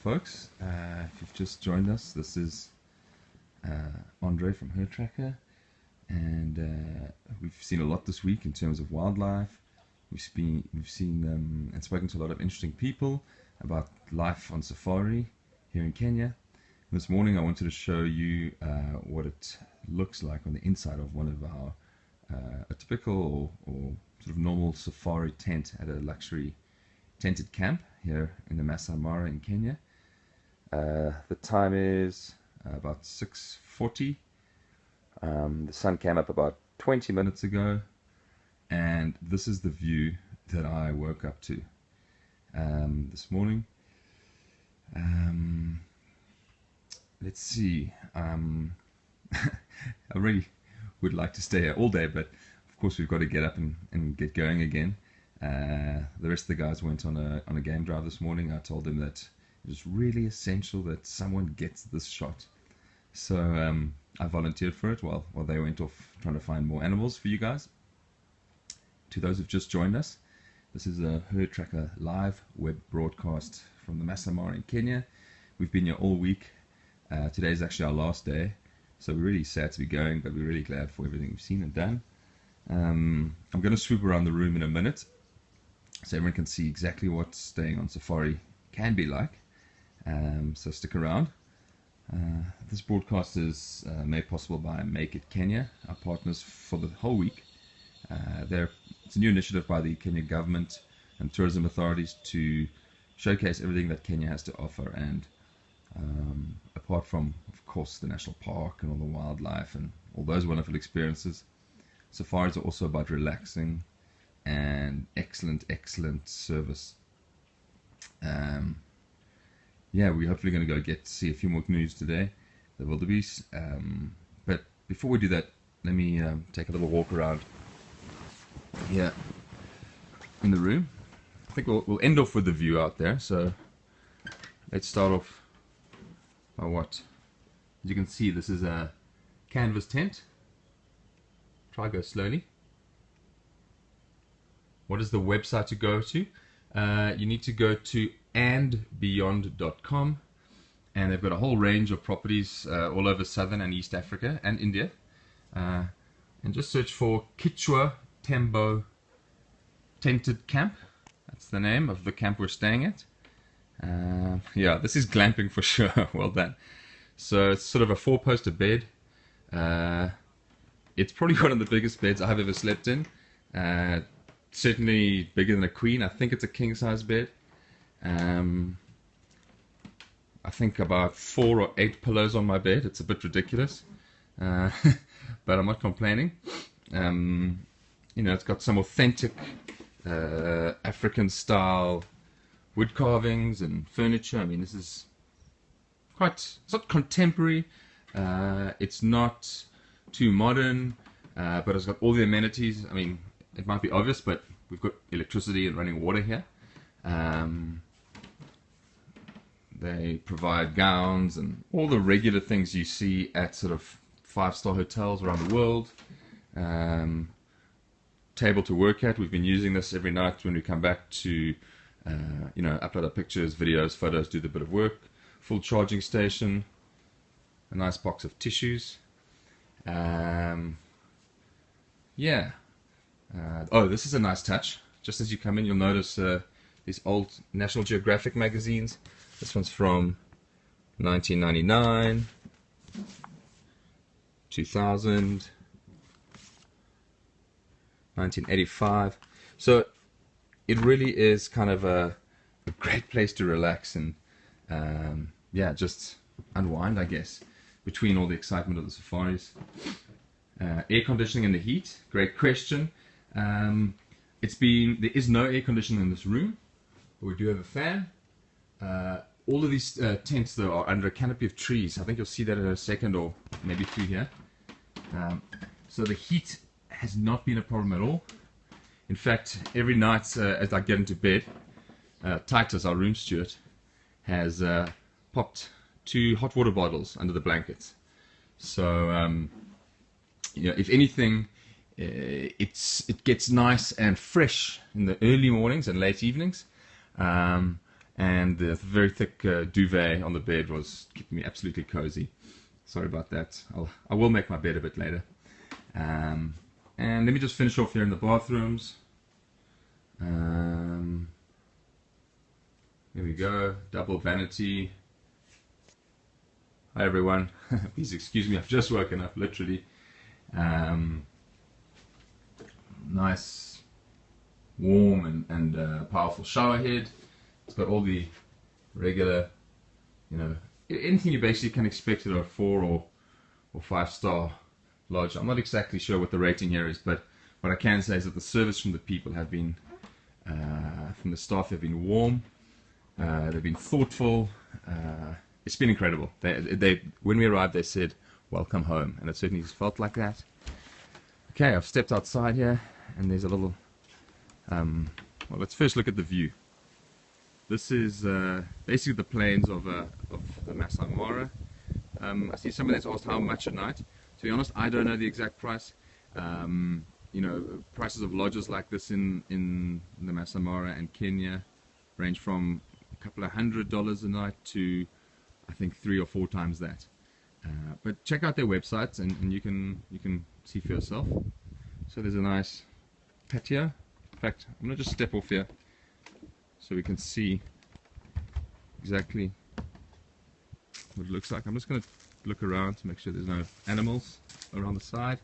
folks. If you've just joined us, this is Andre from HerdTracker, and we've seen a lot this week in terms of wildlife. We've seen and spoken to a lot of interesting people about life on safari here in Kenya. This morning I wanted to show you what it looks like on the inside of one of our a typical or sort of normal safari tent at a luxury tented camp here in the Masai Mara in Kenya. The time is about 6:40. The sun came up about 20 minutes ago, and this is the view that I woke up to this morning. Let's see. I really would like to stay here all day, but of course we've got to get up and get going again. The rest of the guys went on a game drive this morning. I told them that it was really essential that someone gets this shot, so I volunteered for it while they went off trying to find more animals for you guys. To those who've just joined us, this is a HerdTracker live web broadcast from the Masai Mara in Kenya. We've been here all week. Today is actually our last day, so we're really sad to be going, but we're really glad for everything we've seen and done. I'm going to swoop around the room in a minute so everyone can see exactly what staying on safari can be like. So stick around. This broadcast is made possible by Make It Kenya, our partners for the whole week. It's a new initiative by the Kenya government and tourism authorities to showcase everything that Kenya has to offer, and apart from, of course, the national park and all the wildlife and all those wonderful experiences, safaris are also about relaxing and excellent service. Yeah, we're hopefully going to go get to see a few more canoes today, the wildebeest. But before we do that, let me take a little walk around here in the room. I think we'll end off with the view out there. So let's start off by what? As you can see, this is a canvas tent. Try go slowly. What is the website to go to? You need to go to andbeyond.com, and they've got a whole range of properties all over Southern and East Africa and India. And just search for Kichwa Tembo Tented Camp. That's the name of the camp we're staying at. Yeah, this is glamping for sure. Well done. So it's sort of a 4-poster bed. It's probably one of the biggest beds I've ever slept in. Certainly bigger than a queen. I think it's a king-size bed. I think about 4 or 8 pillows on my bed. It's a bit ridiculous, but I'm not complaining. You know, it's got some authentic African-style wood carvings and furniture. I mean, this is it's not contemporary. It's not too modern, but it's got all the amenities. I mean, it might be obvious, but we've got electricity and running water here. They provide gowns and all the regular things you see at sort of 5-star hotels around the world. Table to work at. We've been using this every night when we come back to you know, upload our pictures, videos, photos, do the bit of work. Full charging station, a nice box of tissues. Yeah. Oh, this is a nice touch. Just as you come in, you'll notice these old National Geographic magazines. This one's from 1999, 2000, 1985. So it really is kind of a great place to relax and yeah, just unwind, I guess, between all the excitement of the safaris. Air conditioning and the heat, great question. There is no air conditioning in this room, but we do have a fan. All of these tents though are under a canopy of trees. I think you'll see that in a second, or maybe through here. So the heat has not been a problem at all. In fact, every night as I get into bed, Titus, our room steward, has popped 2 hot water bottles under the blankets. So you know, if anything, it gets nice and fresh in the early mornings and late evenings, and the very thick duvet on the bed was keeping me absolutely cozy. Sorry about that. I will make my bed a bit later. And let me just finish off here in the bathrooms. Here we go. Double vanity. Hi everyone. Please excuse me. I've just woken up, literally. Nice, warm and powerful shower head. It's got all the regular, anything you basically can expect at a 4 or 5 star lodge. I'm not exactly sure what the rating here is, but what I can say is that the service from the people have been, from the staff, have been warm. They've been thoughtful. It's been incredible. When we arrived, they said, "Welcome home," and it certainly felt like that. Okay, I've stepped outside here, and there's a little. Well, let's first look at the view. This is basically the plains of the Masai Mara. I see somebody that's asked how much a night. To be honest, I don't know the exact price. Prices of lodges like this in the Masai Mara and Kenya range from a couple of $100 a night to, I think, 3 or 4 times that. But check out their websites, and you can see for yourself. So there's a nice patio. In fact, I'm going to just step off here so we can see exactly what it looks like. I'm just going to look around to make sure there's no animals around the side.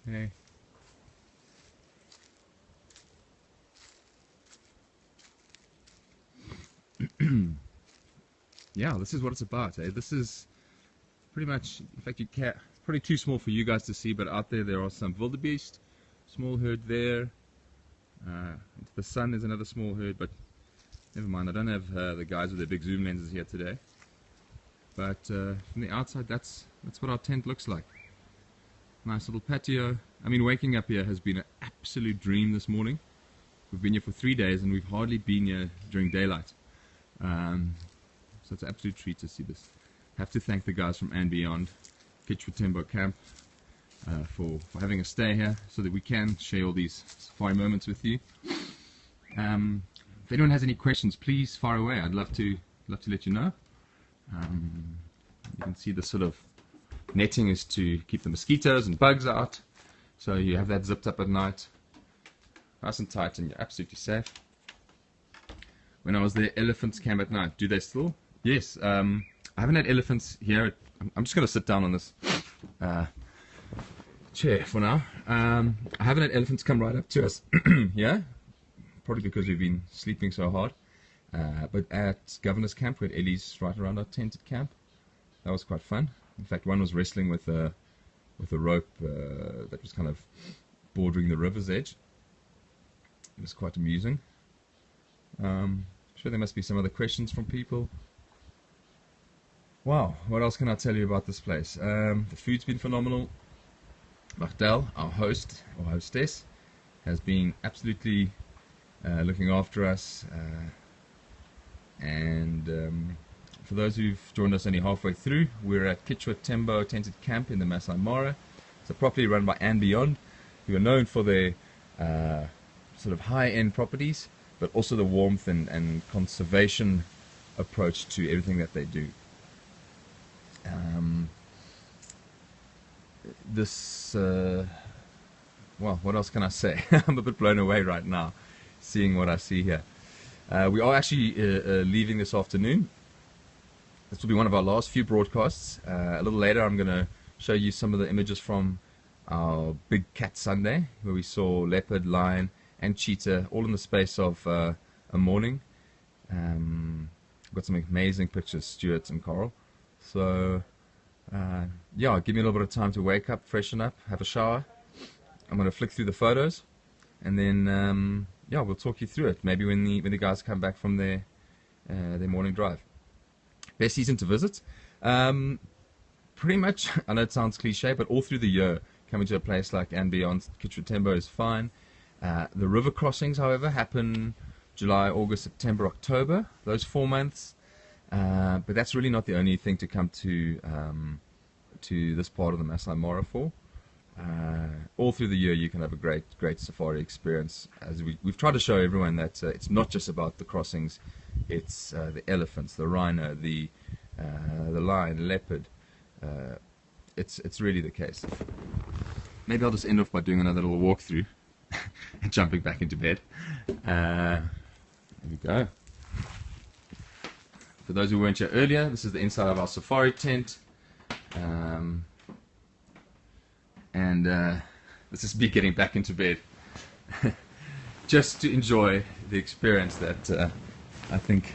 Okay. Yeah, this is what it's about. This is pretty much, in fact, it's probably too small for you guys to see, but out there are some wildebeest, small herd there. Into the sun there's another small herd, but never mind. I don't have the guys with their big zoom lenses here today. But from the outside, that's what our tent looks like. Nice little patio. I mean, waking up here has been an absolute dream this morning. We've been here for 3 days, and we've hardly been here during daylight. So it's an absolute treat to see this. I have to thank the guys from and beyond Kichwa Tembo Camp for having us stay here so that we can share all these safari moments with you. If anyone has any questions, please fire away. I'd love to let you know. You can see the sort of netting is to keep the mosquitoes and bugs out, so you have that zipped up at night, nice and tight, and you're absolutely safe. When I was there, elephants came at night. Do they still? Yes. I haven't had elephants here. I'm just going to sit down on this chair for now. I haven't had elephants come right up to us here, probably because we've been sleeping so hard. But at Governor's Camp, we had Ellie's right around our tented camp. That was quite fun. In fact, one was wrestling with a rope that was kind of bordering the river's edge. It was quite amusing. I'm sure there must be some other questions from people. Wow, what else can I tell you about this place? The food's been phenomenal. Martel, our host or hostess, has been absolutely looking after us. For those who've joined us only halfway through, we're at Kichwa Tembo Tented Camp in the Masai Mara. It's a property run by and beyond, who are known for their sort of high-end properties, but also the warmth and conservation approach to everything that they do. Well, what else can I say? I'm a bit blown away right now, seeing what I see here. We are actually leaving this afternoon. This will be one of our last few broadcasts. A little later, I'm going to show you some of the images from our Big Cat Sunday, where we saw leopard, lion, and cheetah all in the space of a morning. I've got some amazing pictures, Stuart and Coral. So, yeah, give me a little bit of time to wake up, freshen up, have a shower. I'm going to flick through the photos, and then yeah, we'll talk you through it. Maybe when the guys come back from their morning drive. Best season to visit? Pretty much, I know it sounds cliche, but all through the year, coming to a place like and beyond Kichwa Tembo is fine. The river crossings, however, happen July, August, September, October, those 4 months. But that's really not the only thing to come to this part of the Masai Mara for. all through the year you can have a great safari experience. As we've tried to show everyone that it's not just about the crossings, it's the elephants, the rhino, the lion, leopard. It's really the case. Maybe I'll just end off by doing another little walkthrough and jumping back into bed. There we go. For those who weren't here earlier, this is the inside of our safari tent. This is me getting back into bed just to enjoy the experience that I think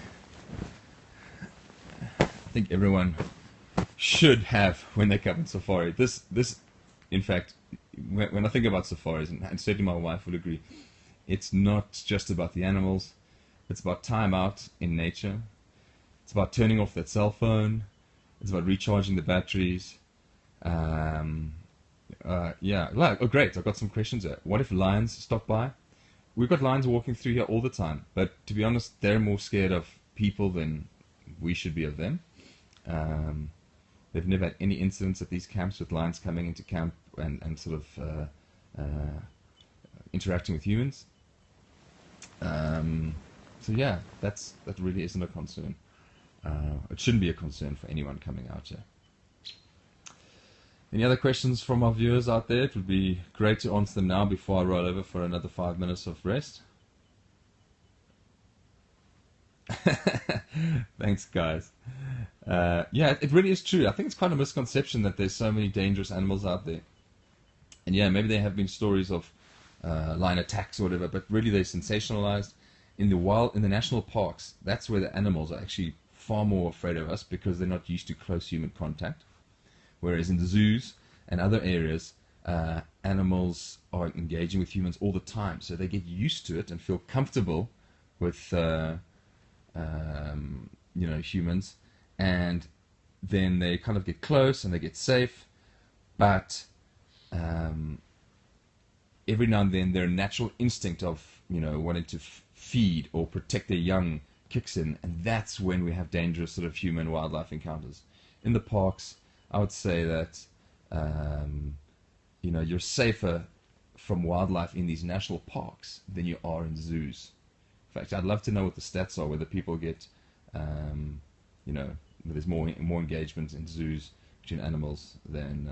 everyone should have when they come on safari. This in fact, when I think about safaris, and certainly my wife will agree, it's not just about the animals. It's about time out in nature. It's about turning off that cell phone. It's about recharging the batteries. Yeah, oh great, I've got some questions there. What if lions stop by? We've got lions walking through here all the time, but to be honest, they're more scared of people than we should be of them. They've never had any incidents at these camps with lions coming into camp and sort of interacting with humans. So yeah, that really isn't a concern. It shouldn't be a concern for anyone coming out here. Any other questions from our viewers out there? It would be great to answer them now before I roll over for another 5 minutes of rest. Thanks, guys. Yeah, it really is true. I think it's quite a misconception that there's so many dangerous animals out there. And yeah, maybe there have been stories of lion attacks or whatever, but really they're sensationalized. In the national parks, that's where the animals are actually far more afraid of us because they're not used to close human contact. Whereas in the zoos and other areas, animals are engaging with humans all the time, so they get used to it and feel comfortable with humans, and then they kind of get close and they get safe, but every now and then their natural instinct of wanting to feed or protect their young kicks in, and that's when we have dangerous sort of human-wildlife encounters. In the parks, I would say that you're safer from wildlife in these national parks than you are in zoos. In fact, I'd love to know what the stats are, whether people get, there's more engagement in zoos between animals than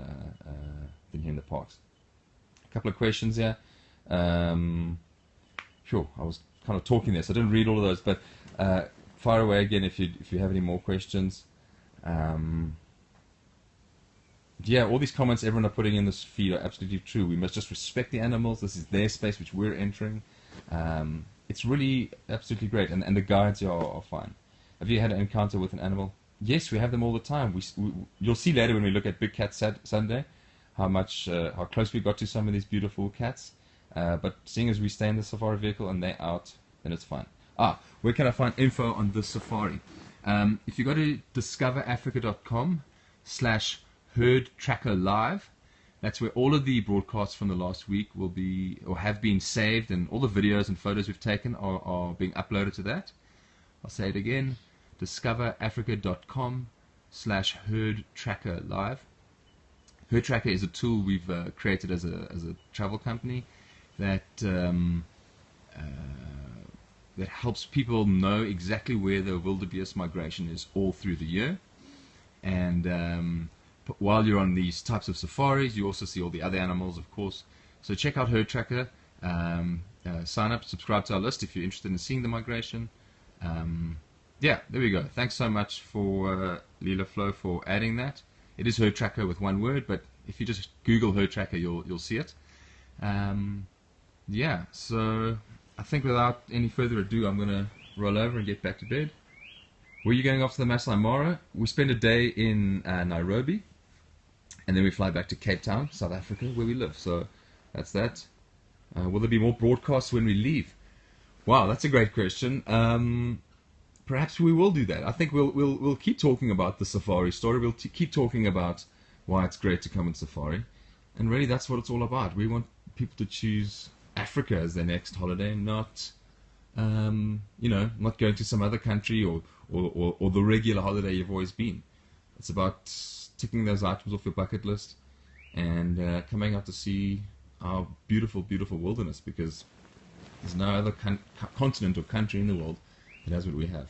here in the parks. A couple of questions here. Sure, I was kind of talking there, so I didn't read all of those, but fire away again if you have any more questions. Yeah, all these comments everyone are putting in this feed are absolutely true. We must just respect the animals. This is their space which we're entering. It's really absolutely great, and the guides are fine. Have you had an encounter with an animal? Yes, we have them all the time. You'll see later when we look at Big Cat Sunday how close we got to some of these beautiful cats. But seeing as we stay in the safari vehicle and they're out, then it's fine. Where can I find info on this safari? If you go to discoverafrica.com/HerdTracker Live, that's where all of the broadcasts from the last week will be or have been saved, and all the videos and photos we've taken are being uploaded to that. I'll say it again, discoverafrica.com/HerdTracker Live. HerdTracker is a tool we've created as a travel company that helps people know exactly where the wildebeest migration is all through the year. And while you're on these types of safaris, you also see all the other animals, of course. So check out HerdTracker. Sign up, subscribe to our list if you're interested in seeing the migration. Yeah, there we go. Thanks so much for Leela Flo for adding that. It is HerdTracker with one word, but if you just Google HerdTracker, you'll see it. Yeah, so I think without any further ado, I'm going to roll over and get back to bed. Where are you going after the Masai Mara? We spend a day in Nairobi, and then we fly back to Cape Town, South Africa, where we live. So that's that. Will there be more broadcasts when we leave? Wow, that's a great question. Perhaps we will do that. I think we'll keep talking about the safari story. We'll keep talking about why it's great to come on safari, and really that's what it's all about. We want people to choose Africa as their next holiday, not not going to some other country or the regular holiday you've always been. It's about ticking those items off your bucket list and coming out to see our beautiful, beautiful wilderness, because there's no other continent or country in the world that has what we have.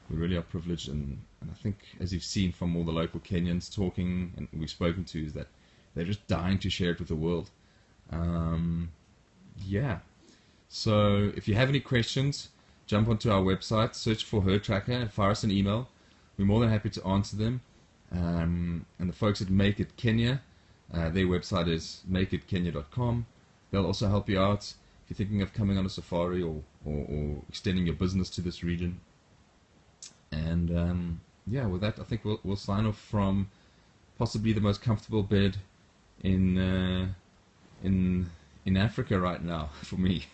We really are privileged, and I think, as you've seen from all the local Kenyans talking and we've spoken to, is that they're just dying to share it with the world. Yeah. So if you have any questions, jump onto our website, search for HerdTracker, and fire us an email. We're more than happy to answer them. And the folks at Make It Kenya, their website is makeitkenya.com. They'll also help you out if you're thinking of coming on a safari or extending your business to this region. And yeah, with that, I think we'll sign off from possibly the most comfortable bed in Africa right now for me.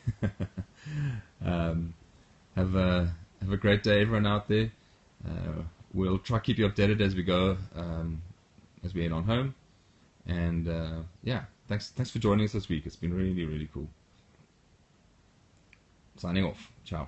Have a great day, everyone out there. We'll try to keep you updated as we go, as we head on home. And yeah, thanks for joining us this week. It's been really, really cool. Signing off. Ciao.